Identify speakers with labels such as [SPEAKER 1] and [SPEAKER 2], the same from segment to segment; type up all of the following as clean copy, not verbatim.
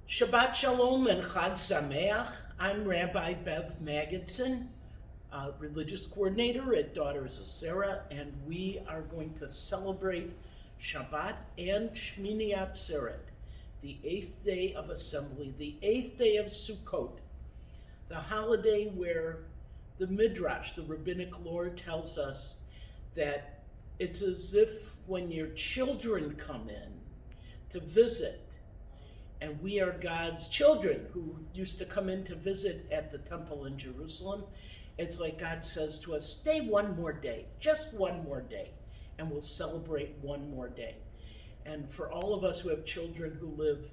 [SPEAKER 1] Shabbat Shalom and Chag Sameach. I'm Rabbi Bev Magidson, religious coordinator at Daughters of Sarah, and we are going to celebrate Shabbat and Shmini Atzeret, the 8th day of assembly, the 8th day of Sukkot, the holiday where the Midrash, the rabbinic lore, tells us that it's as if when your children come in to visit, and we are God's children who used to come in to visit at the temple in Jerusalem. It's like God says to us, stay one more day, just one more day, and we'll celebrate one more day. And for all of us who have children who live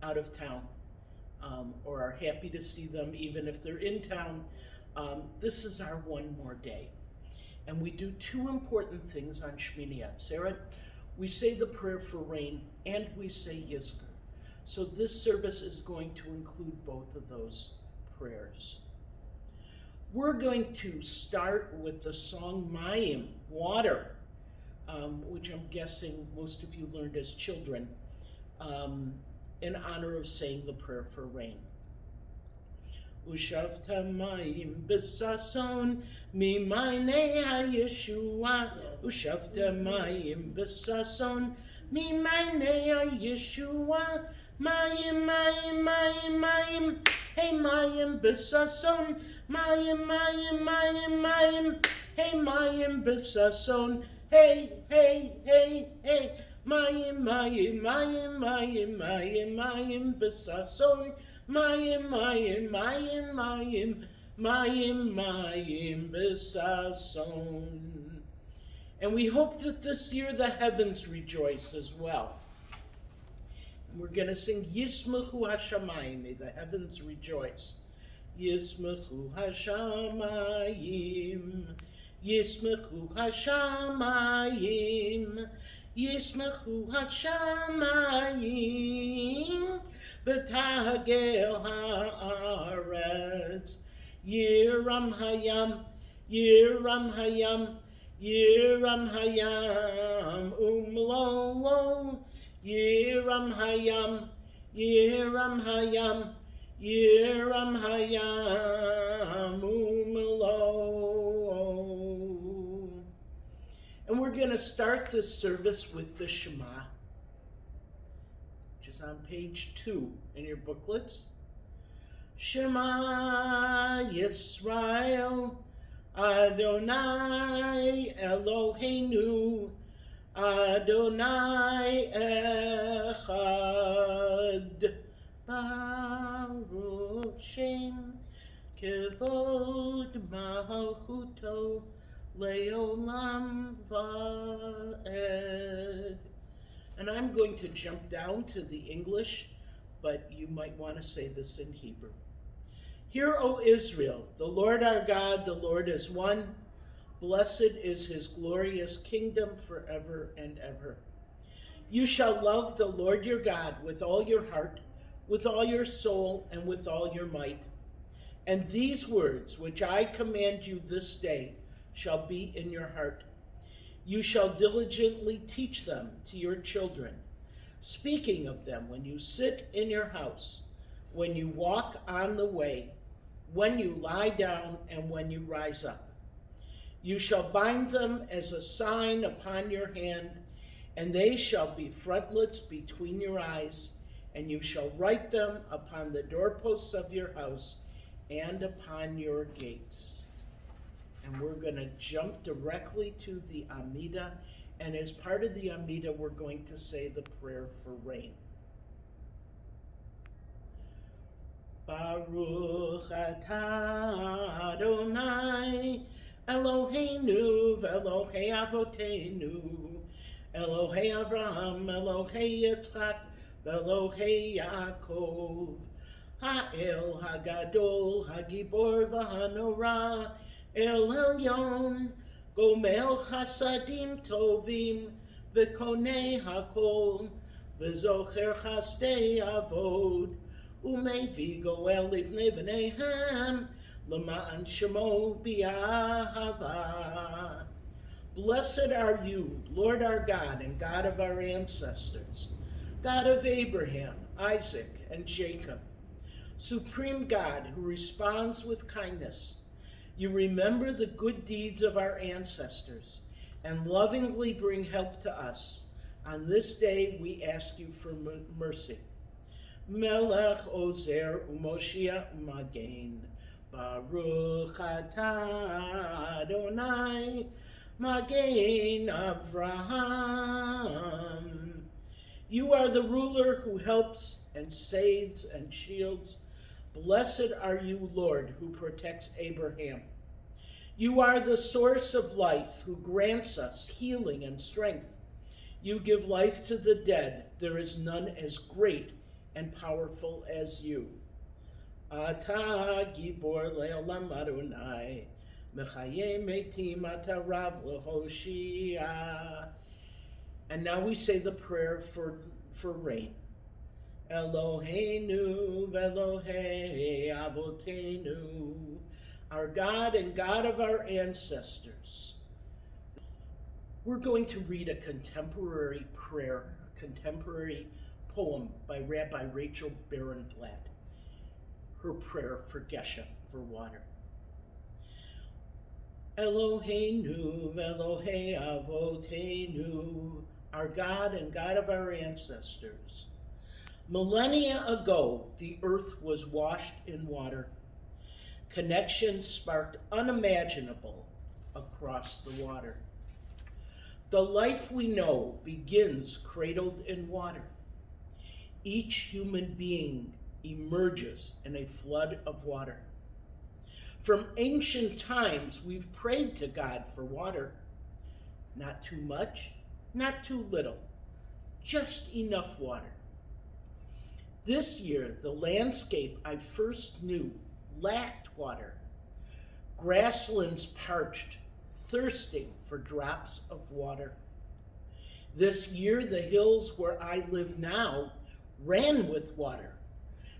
[SPEAKER 1] out of town or are happy to see them, even if they're in town, this is our one more day. And we do two important things on Shmini Atzeret. We say the prayer for rain and we say Yizkor. So this service is going to include both of those prayers. We're going to start with the song Mayim, water, which I'm guessing most of you learned as children, in honor of saying the prayer for rain. Ushavta mayim b'sason mimaynei ha'yeshua. Ushavta mayim b'sason mimaynei ha'yeshua. Mayim, mayim, mayim, mayim, hey mayim b'sason, mayim, mayim, mayim, mayim, hey mayim b'sason, hey, hey, hey, hey, mayim, mayim, mayim, mayim, mayim, mayim b'sason, mayim, mayim, mayim, mayim, mayim, mayim b'sason. And we hope that this year the heavens rejoice as well. We're going to sing Yismechu Hashamayim, may the heavens rejoice. Yismechu Hashamayim, Yismechu Hashamayim, Yismechu Hashamayim, B'tagel ha'aretz, Yiram hayam, Yiram hayam, Yiram hayam, umlo. Yiram hayam, Yiram hayam, Yiram hayam, umelo. And we're going to start this service with the Shema, which is on page 2 in your booklets. Shema Yisrael, Adonai Eloheinu, Adonai Echad, Baruch Shem, Kevod Malchuto, Leolam Va'ed. And I'm going to jump down to the English, but you might want to say this in Hebrew. Hear, O Israel, the Lord our God, the Lord is one. Blessed is his glorious kingdom forever and ever. You shall love the Lord your God with all your heart, with all your soul, and with all your might. And these words which I command you this day shall be in your heart. You shall diligently teach them to your children, speaking of them when you sit in your house, when you walk on the way, when you lie down, and when you rise up. You shall bind them as a sign upon your hand, and they shall be frontlets between your eyes, and you shall write them upon the doorposts of your house and upon your gates. And we're going to jump directly to the Amidah, and as part of the Amidah, we're going to say the prayer for rain. Baruch atah Adonai Eloheinu v'Elohei Avoteinu, Elohei Avraham, Elohei Yitzchak, v'Elohei Yaakov, Ha'el Hagadol, Hagibor v'Hanora, El Elyon, Gomel Chasadim Tovim, v'Konei Hakol, v'Zocher Chastei Avod, Umevi Goel Livnei V'neihem, L'ma'an Shemo B'Ahava. Blessed are you, Lord our God and God of our ancestors, God of Abraham, Isaac, and Jacob. Supreme God, who responds with kindness, you remember the good deeds of our ancestors and lovingly bring help to us. On this day, we ask you for mercy. Melech Ozer Umoshia Umagen, Baruch atah Adonai, Magen Avraham. You are the ruler who helps and saves and shields. Blessed are you, Lord, who protects Abraham. You are the source of life, who grants us healing and strength. You give life to the dead. There is none as great and powerful as you. Ata gibor le'olam Adonai, mechaye metim ata rav lehoshia. And now we say the prayer for rain. Eloheinu v'Elohei avotenu, our God and God of our ancestors. We're going to read a contemporary prayer, a contemporary poem by Rabbi Rachel Barenblatt, her prayer for Geshem, for water. Eloheinu v'Elohei avotenu, our God and God of our ancestors. Millennia ago, the earth was washed in water. Connections sparked unimaginable across the water. The life we know begins cradled in water. Each human being emerges in a flood of water. From ancient times, we've prayed to God for water. Not too much, not too little, just enough water. This year, the landscape I first knew lacked water. Grasslands parched, thirsting for drops of water. This year, the hills where I live now ran with water,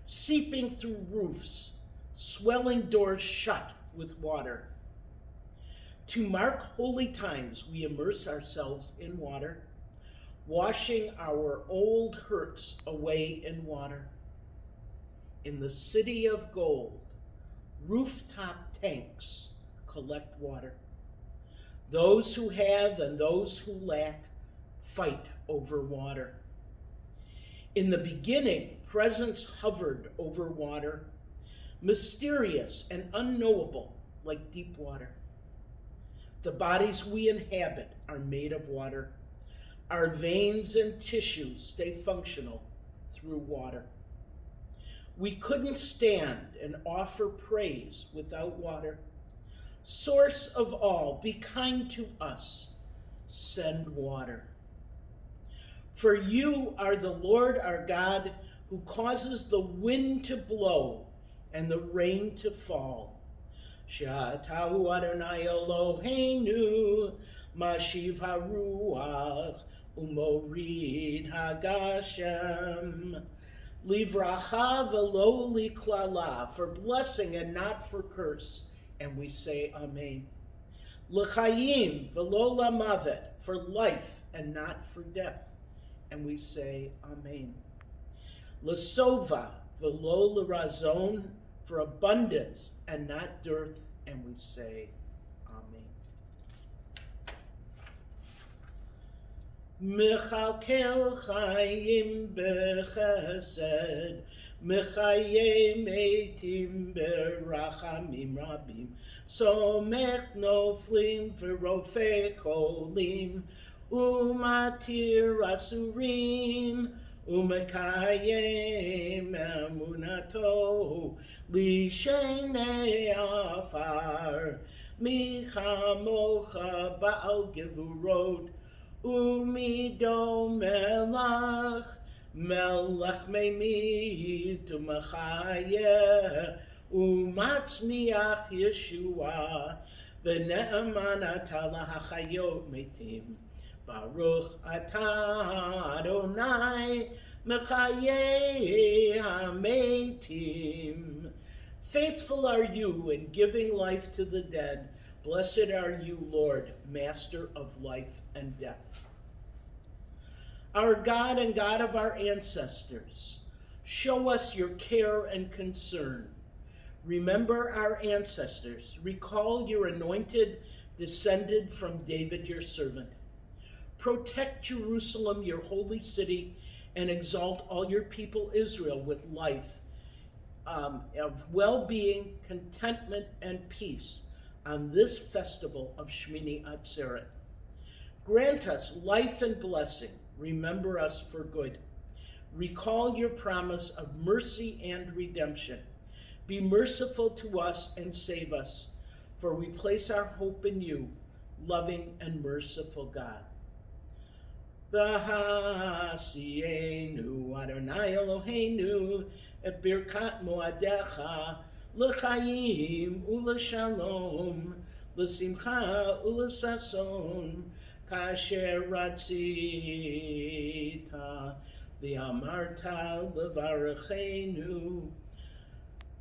[SPEAKER 1] seeping through roofs, swelling doors shut with water. To mark holy times, we immerse ourselves in water, washing our old hurts away in water. In the city of gold, rooftop tanks collect water. Those who have and those who lack fight over water. In the beginning, presence hovered over water, mysterious and unknowable like deep water. The bodies we inhabit are made of water. Our veins and tissues stay functional through water. We couldn't stand and offer praise without water. Source of all, be kind to us. Send water. For you are the Lord our God, who causes the wind to blow and the rain to fall. Sha'atahu Adonai Eloheinu, Mashiv HaRuach, Umorid HaGashem. Livracha v'lo liklala, for blessing and not for curse. And we say Amen. L'chayim v'lo lamavet, for life and not for death. And we say Amen. L'sova v'lo l'razon, for abundance and not dearth. And we say Amen. Mechalkel chayim bechesed, mechayim eitim berachamim rabim, somech noflim v'rofei cholim, umatir asurim, umekayim emunato, lishenei afar, michamocha ba'al gevurot, Umido melach, melach meimit umachayeh, umatzmiach Yeshua, v'ne'eman ata lahachayot metim, Baruch atah Adonai, mechayeh hametim. Faithful are you in giving life to the dead. Blessed are you, Lord, master of life and death. Our God and God of our ancestors, Show us your care and concern. Remember our ancestors. Recall your anointed descended from David your servant. Protect Jerusalem, your holy city, and exalt all your people Israel with life of well-being, contentment, and peace on this festival of Shmini Atzeret. Grant us life and blessing. Remember us for good. Recall your promise of mercy and redemption. Be merciful to us and save us, for we place our hope in you, loving and merciful God. V'hasienu Adonai Eloheinu et birkat moadecha l'chaim u'l'shalom l'simcha u'l'sason kasher ratzita v'amarta l'varachenu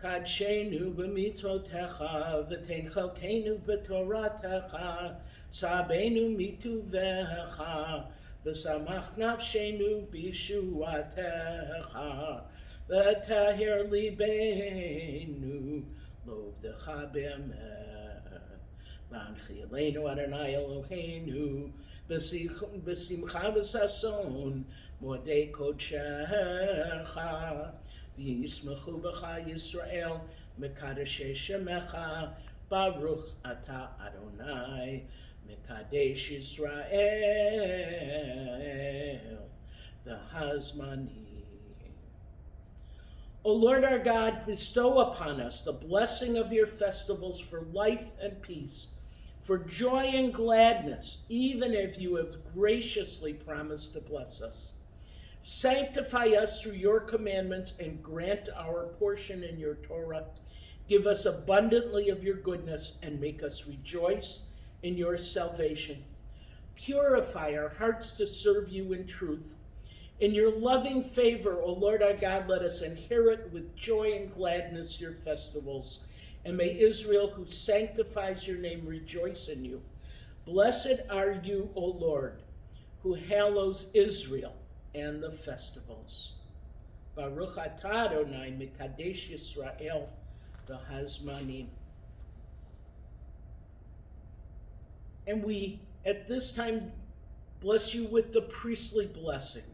[SPEAKER 1] Kadshenu b'mitzvotecha v'tein chalkenu b'toratecha sabenu mituvecha v'samach nafshenu b'shuatecha v'tahir libenu lovdecha b'emet v'anchilenu Adonai Eloheinu b'simcha v'sason modei kodshecha V'yismachu b'cha Yisrael, mekadeshei shemecha, Baruch ata Adonai, mekadesh Yisrael, v'hazmani. O Lord our God, bestow upon us the blessing of your festivals for life and peace, for joy and gladness, even if you have graciously promised to bless us. Sanctify us through your commandments and grant our portion in your Torah. Give us abundantly of your goodness and make us rejoice in your salvation. Purify our hearts to serve you in truth. In your loving favor, O Lord our God, let us inherit with joy and gladness your festivals. And may Israel, who sanctifies your name, rejoice in you. Blessed are you, O Lord, who hallows Israel and the festivals. Baruch atah Adonai mekadesh Yisrael v'hazmanim. And we, at this time, bless you with the priestly blessing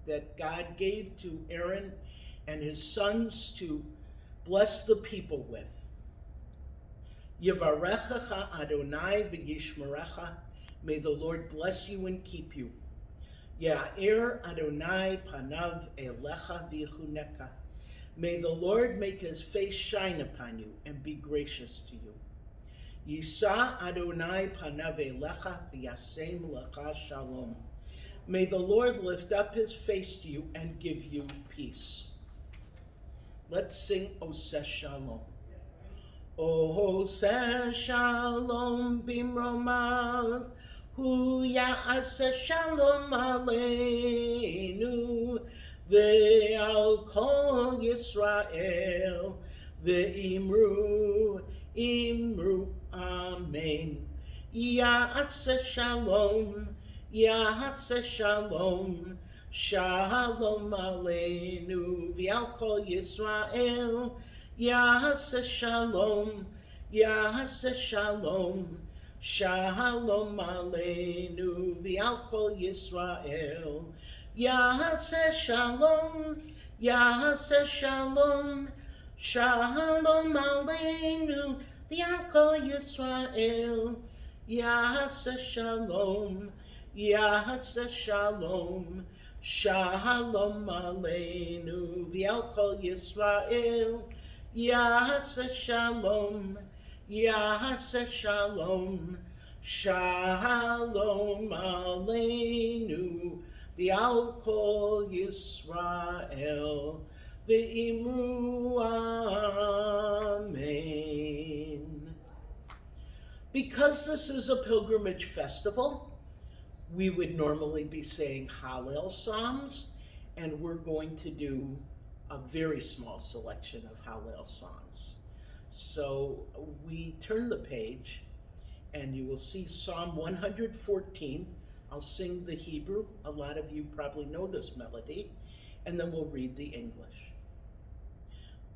[SPEAKER 1] that God gave to Aaron and his sons to bless the people with. Yivarechecha Adonai v'yishmerecha. May the Lord bless you and keep you. Ya'er Adonai panav elecha v'yichuneka. May the Lord make his face shine upon you and be gracious to you. Yisa Adonai panav elecha v'yasem lecha shalom. May the Lord lift up his face to you and give you peace. Let's sing Oseh Shalom. Oseh Shalom bimromav. Hu ya'aseh shalom aleinu ve'al kol Yisrael ve'imru amen. Ya'aseh shalom shalom aleinu ve'al kol Yisrael. Ya'aseh shalom Shalom aleinu v'al kol Yisrael. Ya'aseh shalom Shalom aleinu v'al kol Yisrael. Ya'aseh shalom Shalom aleinu v'al kol Yisrael. Ya'aseh shalom Shalom aleinu v'al kol Yisrael ve'imru amen. Because this is a pilgrimage festival, we would normally be saying Hallel Psalms, and we're going to do a very small selection of Hallel songs. So we turn the page, and you will see Psalm 114. I'll sing the Hebrew. A lot of you probably know this melody, and then we'll read the English.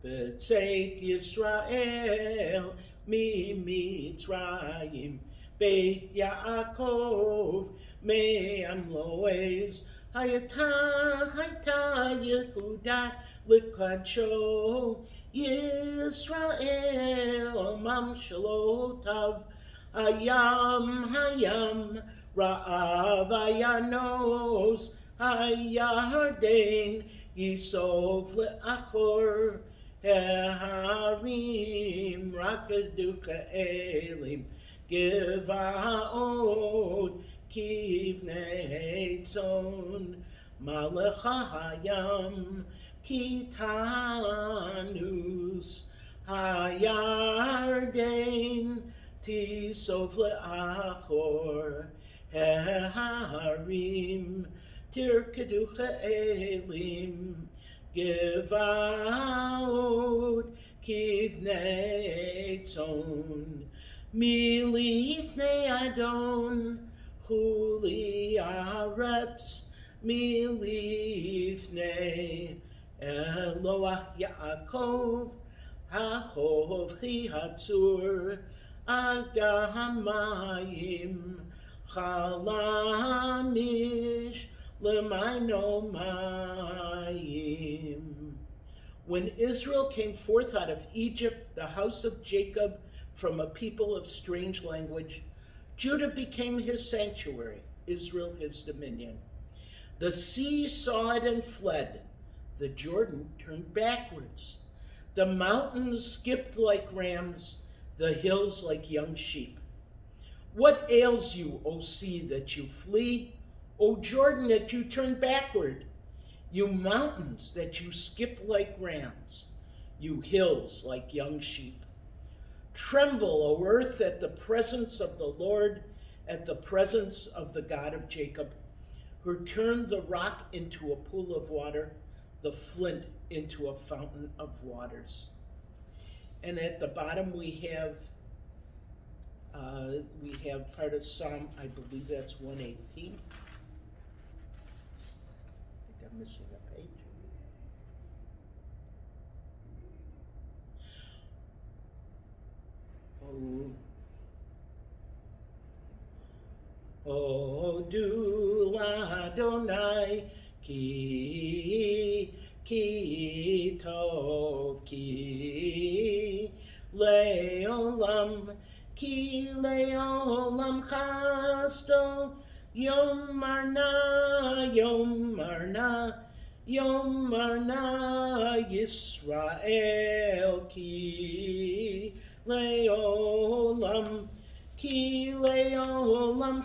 [SPEAKER 1] B'tzeit Yisrael mi-Mitzrayim, Beit Yaakov me'amloez, Hayata Yehuda l'kadsho, Yisrael mamshalotav, Hayam Ra'av Ayanos, Hayarden Yisov le'achor, Harim Rakaduka Elim, Givaot Kivnei Tzon, Malecha Hayam Kitanus, Hayarden Tisov le'achor, Harim Tirkaducha Elim, Givaot Kivnei Tzon, Milifnei Adon Huli Aretz, Milifnei Eloah Yaakov Hachov Chi Hatzur, Agahamayim Chalamish Lemaiноmayim. When Israel came forth out of Egypt, the house of Jacob, from a people of strange language, Judah became his sanctuary, Israel his dominion. The sea saw it and fled. The Jordan turned backwards. The mountains skipped like rams, the hills like young sheep. What ails you, O sea, that you flee? O Jordan, that you turn backward? You mountains, that you skip like rams? You hills like young sheep? Tremble, O earth, at the presence of the Lord, at the presence of the God of Jacob, who turned the rock into a pool of water, the flint into a fountain of waters. And at the bottom we have part of Psalm, I believe that's 118. I think I'm missing a page. Hodu l'Adonai ki tov ki le'olam chasto yom marna Yisrael ki le'olam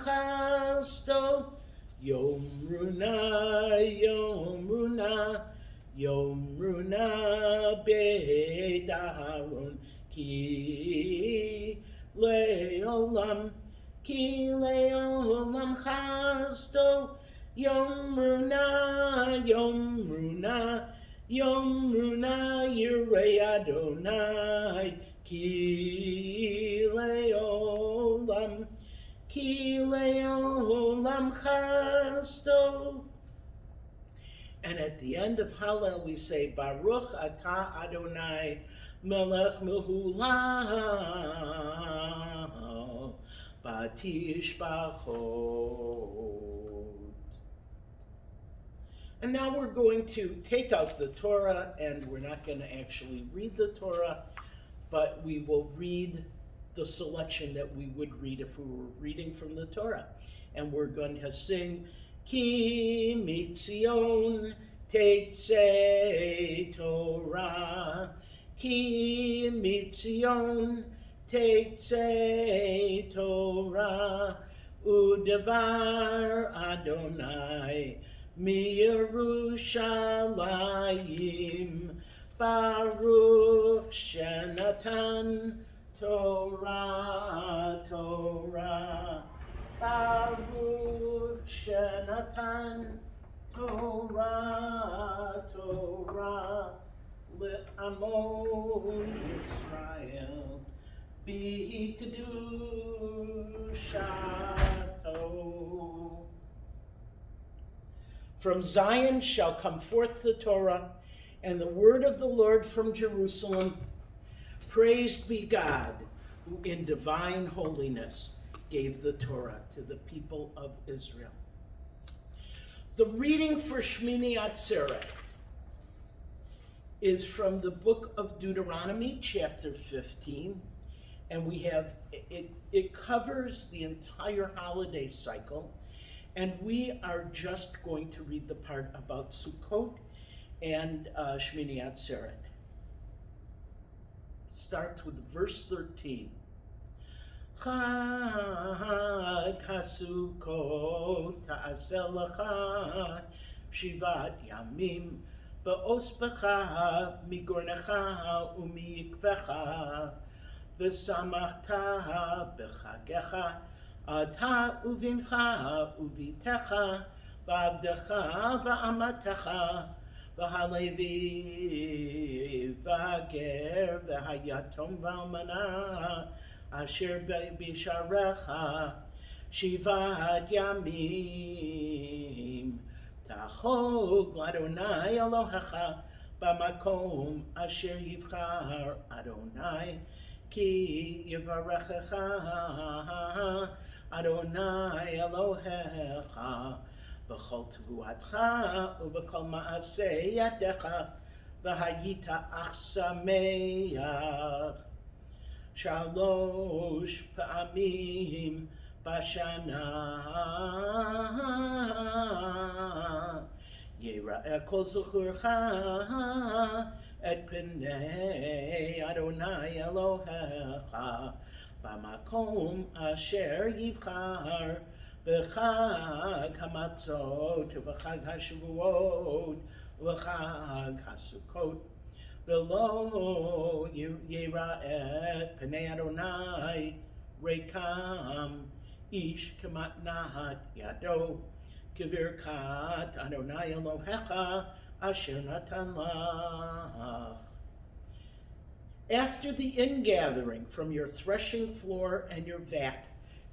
[SPEAKER 1] chasto yom runa beit Aharon ki le'olam chasto yom runa yirei Adonai ki le'olam chasto. And at the end of Hallel we say, Baruch atah Adonai melech mehulah batishbachot. And now we're going to take out the Torah, and we're not going to actually read the Torah, but we will read the selection that we would read if we were reading from the Torah. And we're going to sing, Ki mitzion teitzei Torah, Ki mitzion teitzei Torah, Udevar Adonai miYerushalayim, Baruch Shenatan Torah, Baruch Shenatan Torah, Le'amo Yisrael B'kedushato. From Zion shall come forth the Torah, And the word of the Lord from Jerusalem, praised be God, who in divine holiness gave the Torah to the people of Israel. The reading for Shmini Atzeret is from the book of Deuteronomy, chapter 15, and it covers the entire holiday cycle, and we are just going to read the part about Sukkot and Shmini Atzeret. Starts with verse 13. Chag HaSukkot ta'aseh lecha shivat yamim ba'ospecha migornecha umiyikvecha v'samachta b'chagecha ata uvincha uvitecha v'avdecha v'amatecha v'halevi v'hager v'hayatom v'almana asher bisharecha shivat yamim tahog l'Adonai Elohecha b'makom asher yivchar Adonai ki yivarechecha Adonai Elohecha b'chol tevuatcha u'b'kol ma'aseh yadecha v'hayita ach sameach Shalosh pa'amim bashana Yera'eh kol zuchurcha et pnei Adonai Elohecha b'makom asher yivchar b'chag hamatzot u'b'chag hashavuot u'b'chag hasukot V'lo yera'eh pnei Adonai rekam ish kematnahat yado k'virkat Adonai Elohecha asher natan lach. After the ingathering from your threshing floor and your vat,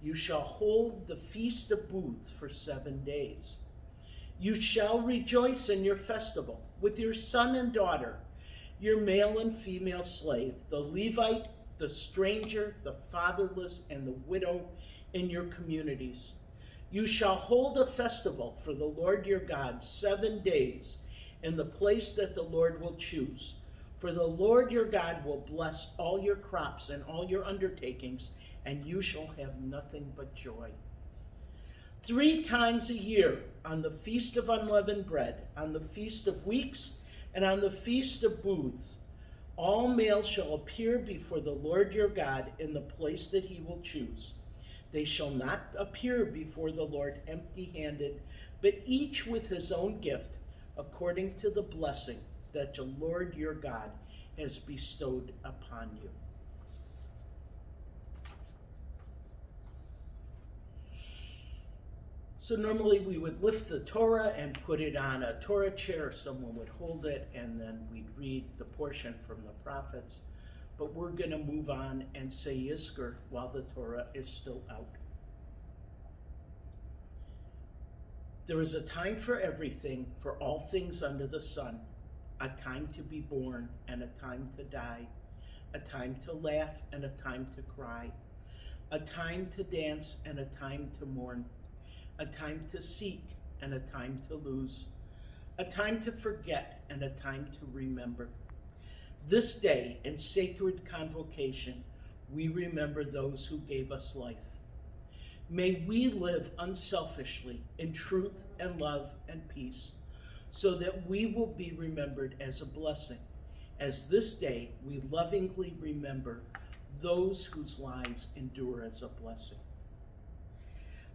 [SPEAKER 1] you shall hold the Feast of Booths for 7 days. You shall rejoice in your festival with your son and daughter, your male and female slave, the Levite, the stranger, the fatherless, and the widow in your communities. You shall hold a festival for the Lord your God 7 days in the place that the Lord will choose. For the Lord your God will bless all your crops and all your undertakings, and you shall have nothing but joy. 3 times a year, on the Feast of Unleavened Bread, on the Feast of Weeks, and on the Feast of Booths, all males shall appear before the Lord your God in the place that he will choose. They shall not appear before the Lord empty-handed, but each with his own gift, according to the blessing that the Lord your God has bestowed upon you. So normally we would lift the Torah and put it on a Torah chair. Someone would hold it, and then we'd read the portion from the prophets. But we're going to move on and say Yizkor while the Torah is still out. There is a time for everything, for all things under the sun, a time to be born and a time to die, a time to laugh and a time to cry, a time to dance and a time to mourn, a time to seek and a time to lose, a time to forget and a time to remember. This day in sacred convocation, we remember those who gave us life. May we live unselfishly in truth and love and peace, so that we will be remembered as a blessing, as this day we lovingly remember those whose lives endure as a blessing.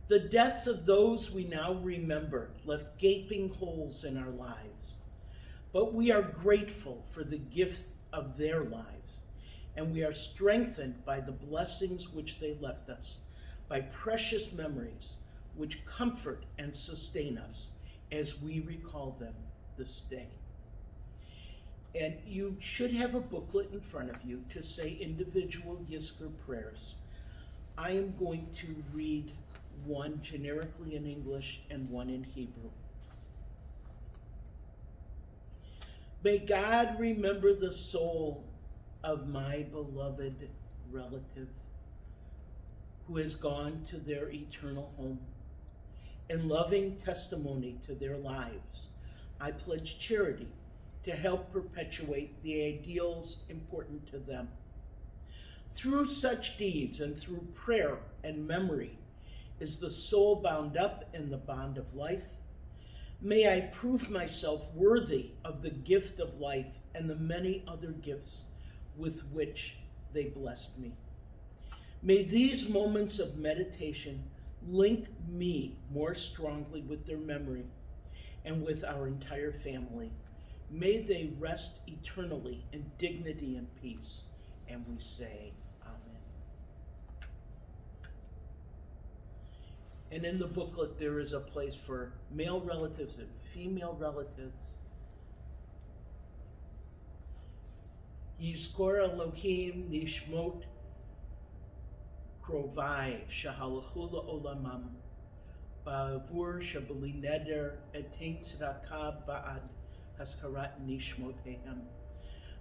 [SPEAKER 1] The deaths of those we now remember left gaping holes in our lives, but we are grateful for the gifts of their lives, and we are strengthened by the blessings which they left us, by precious memories which comfort and sustain us as we recall them this day. And you should have a booklet in front of you to say individual Yizkor prayers. I am going to read one generically in English and one in Hebrew. May God remember the soul of my beloved relative who has gone to their eternal home. In loving testimony to their lives, I pledge charity to help perpetuate the ideals important to them. Through such deeds and through prayer and memory is the soul bound up in the bond of life. May I prove myself worthy of the gift of life and the many other gifts with which they blessed me. May these moments of meditation link me more strongly with their memory and with our entire family. May they rest eternally in dignity and peace. And we say, Amen. And in the booklet, there is a place for male relatives and female relatives. Yizkor Elohim nishmot krovai shahalchu la'olamam ba'avur shabali neder etein tzedakah ba'ad haskarat nishmotehem.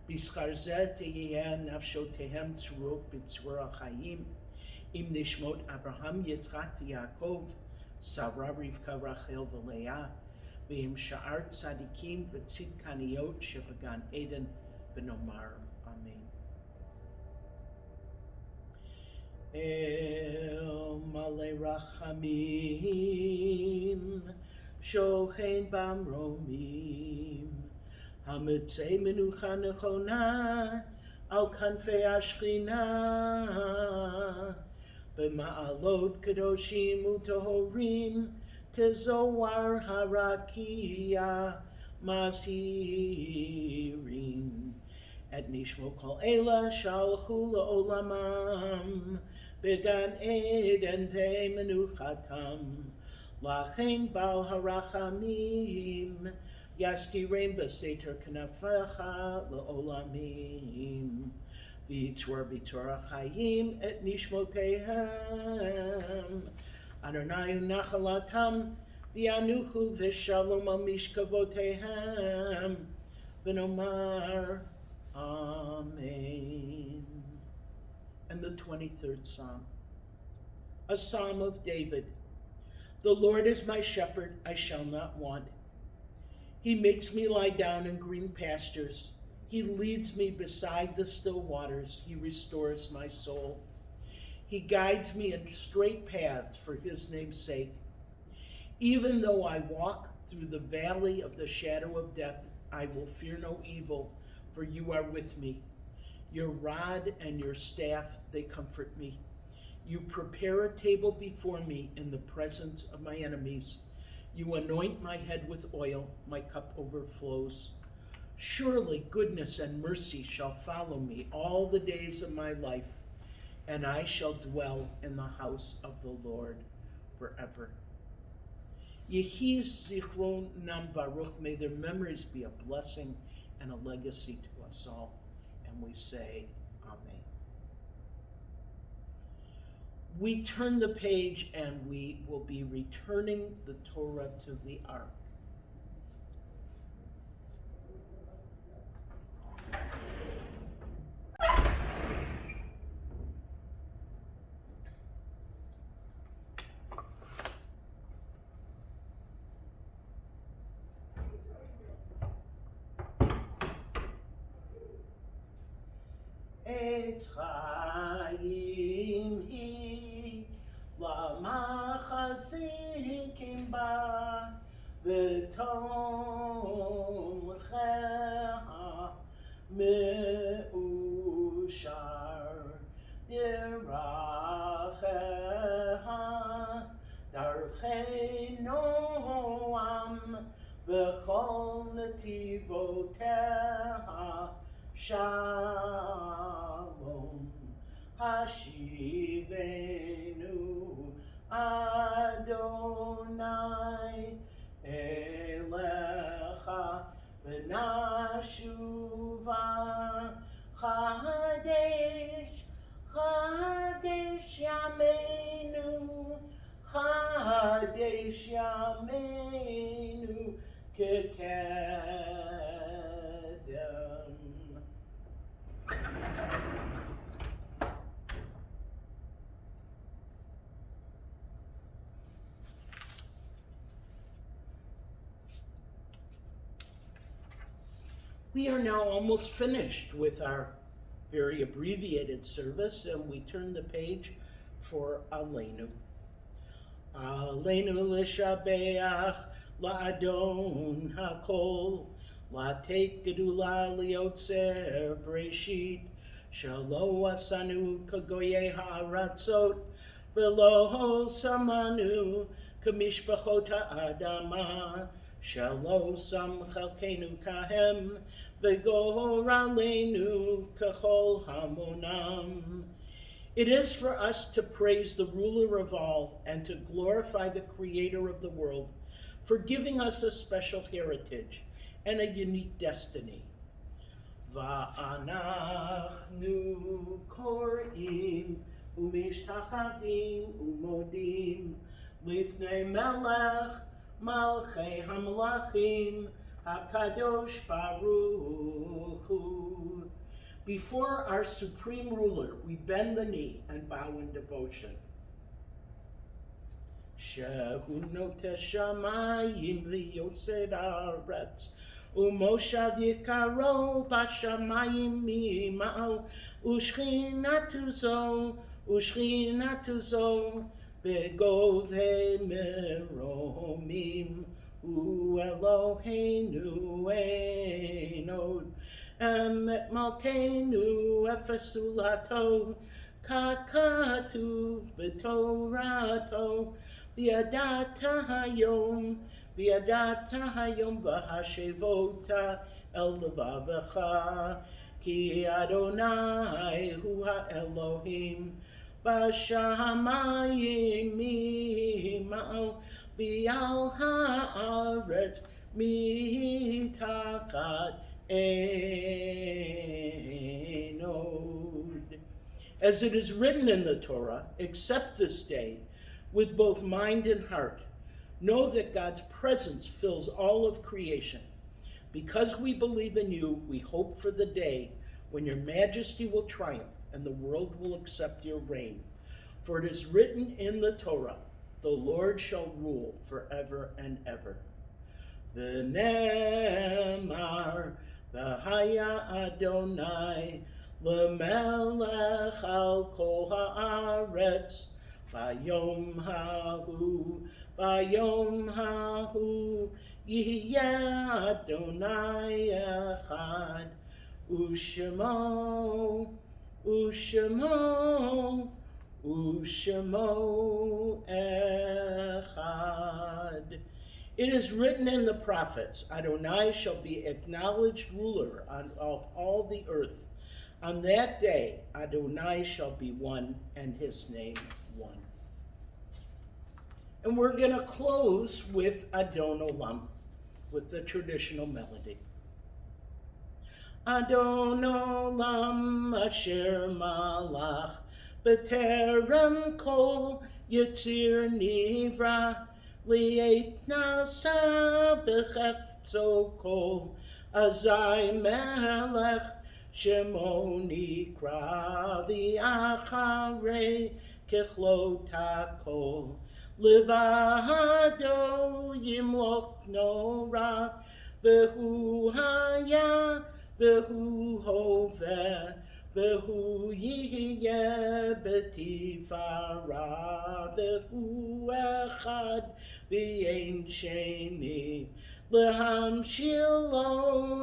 [SPEAKER 1] B'schar zeh tehiyeh nafshotehem tzurot b'tzur ha'chaim im nishmot Abraham, Yitzchak, v'Yaakov, Sarah, Rivka, Rachel, v'Leah, v'im sha'ar tzadikim v'tzidkaniot shebegan Eden v'nomar. Amen. El malei rachamim, shochein bamromim, hamitzei menucha nechona, al kanfei ashchina, b'ma'alot kadoshim u'tohorim, kezoar harakia mazhirim. Et nishmo kol ela shalchu la'olamam, began eden te menuchatam, lachen bal harachamim, yaskirein b'seter kanafecha la'olamim, v'yitzor b'tzor ha'chayim et nishmotehem, Adonai nachalatam, v'yanuchu v'shalom al mishkavotehem, v'nomar, Amen. And the 23rd Psalm, a Psalm of David. The Lord is my shepherd, I shall not want. He makes me lie down in green pastures. He leads me beside the still waters. He restores my soul. He guides me in straight paths for his name's sake. Even though I walk through the valley of the shadow of death, I will fear no evil, for you are with me. Your rod and your staff, they comfort me. You prepare a table before me in the presence of my enemies. You anoint my head with oil, my cup overflows. Surely goodness and mercy shall follow me all the days of my life, and I shall dwell in the house of the Lord forever. Yehi zichron nam baruch, may their memories be a blessing and a legacy to us all. And we say, Amen. We turn the page and we will be returning the Torah to the Ark. Chaim hi lamachazikim ba v'tomcheha meushar diracheha darchei noam v'chol netivoteha Shalom, Hashivenu Adonai Elecha V'nashuva Chadesh, Chadesh Yameinu, Chadesh Yameinu Keket We are now almost finished with our very abbreviated service, and we turn the page for Aleinu. Aleinu l'shabeach la'adon hakol, la'tek gedula liotzer breshit, shelo asanu kagoye ha'aratzot, velo samanu kamishpachot ha'adama, shelo sam chalkenu kahem, v'gor aleinu kachol hamonam. It is for us to praise the ruler of all and to glorify the creator of the world for giving us a special heritage and a unique destiny. Va'anachnu korim umishtachavim umodim lifnei melech malchei hamlachim hakadosh baruch hu. Before our supreme ruler, we bend the knee and bow in devotion. Shehu notes shamayim liyotzed haaretz, umoshav yikaro bashamayim mima'al, ushchinatu zo, begovei meromim, hu Eloheinu enod. Emet malkeinu efesulato, kakatu b'torato, v'yadata hayom v'hashevota el levavecha, ki Adonai hu ha'Elohim, b'shamayim mima'al, v'al ha'aretz mitachat enod. As it is written in the Torah, accept this day with both mind and heart. Know that God's presence fills all of creation. Because we believe in you, we hope for the day when your majesty will triumph and the world will accept your reign. For it is written in the Torah, the Lord shall rule forever and ever. V'nemar V'haya Adonai l'melech al kol haaretz, v'yom hahu yihyeh Adonai echad, u'shemo echad. It is written in the prophets, Adonai shall be acknowledged ruler on all the earth. On that day, Adonai shall be one and his name one. And we're going to close with Adon Olam, with the traditional melody. Adon Olam asher malach b'terem kol yitzir nivra, li'et nasa b'chefzo kol azai melech shemo nikra v'acharei kechlot hakol levado yimlok nora v'hu haya v'hu hoveh v'hu yihyeh b'tifara v'hu echad v'yein sheni lehamshilo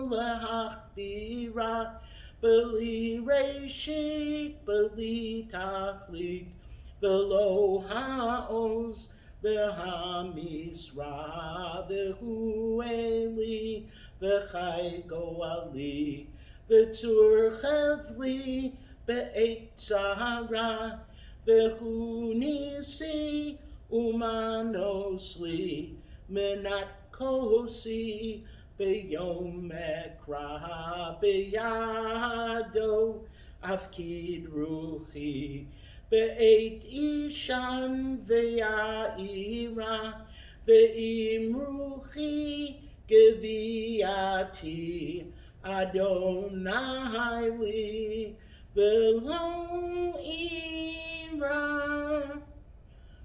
[SPEAKER 1] lehachbira b'li reshit b'li tachlit v'lo ha'oz v'hamisra v'hu eli v'chai goali v'tzur chevli be'et tzara v'hu nisi umanosli menat kosi b'yom ekra b'yado afkid ruchi be'et ishan v'ya'ira ve'im ruchi geviati Adonai li v'lo ira.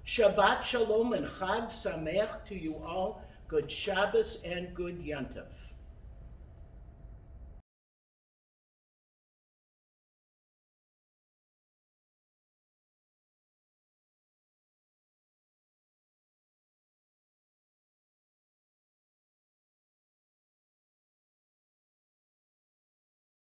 [SPEAKER 1] Shabbat Shalom and Chag Sameach to you all. Good Shabbos and good Yantav.